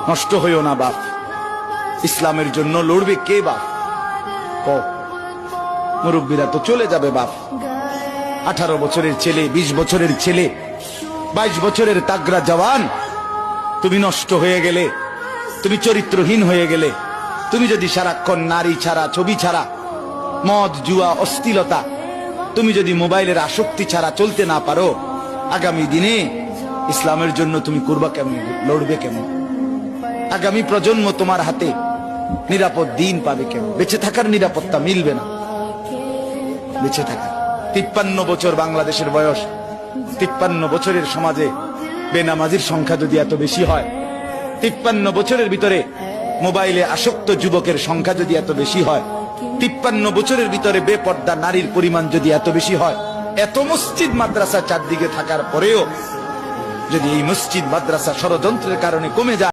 নষ্ট হইও না বাপ। ইসলামের জন্য লড়বে কে বাপ? মুরব্বীরা তো চলে যাবে বাপ। 18 বছরের ছেলে, 20 বছরের ছেলে, 22 বছরের তাগড়া জওয়ান, তুমি নষ্ট হয়ে গেলে, তুমি চরিত্রহীন হয়ে গেলে, তুমি যদি সারাক্ষণ নারী ছাড়া, ছবি ছাড়া, মদ জুয়া অশ্লীলতা, তুমি যদি মোবাইলের আসক্তি ছাড়া চলতে না পারো, আগামী দিনে ইসলামের জন্য তুমি করবা কেমন, লড়বে কেমন? আগামী প্রজন্ম তোমার হাতে নিরাপদ দিন পাবে কেমন? বেঁচে থাকার নিরাপত্তা মিলবে না। বেঁচে থাকা 53 বছর বাংলাদেশের বয়স, 53 বছরের সমাজে বেনামাজির সংখ্যা যদি এত বেশি হয়, 53 বছরের ভিতরে মোবাইলে আসক্ত যুবকের সংখ্যা যদি এত বেশি হয়, 53 বছরের ভিতরে বেপর্দা নারীর পরিমাণ যদি এত বেশি হয়, এত মসজিদ মাদ্রাসা চারদিকে থাকার পরেও যদি এই মসজিদ মাদ্রাসা ষড়যন্ত্রের কারণে কমে যায়,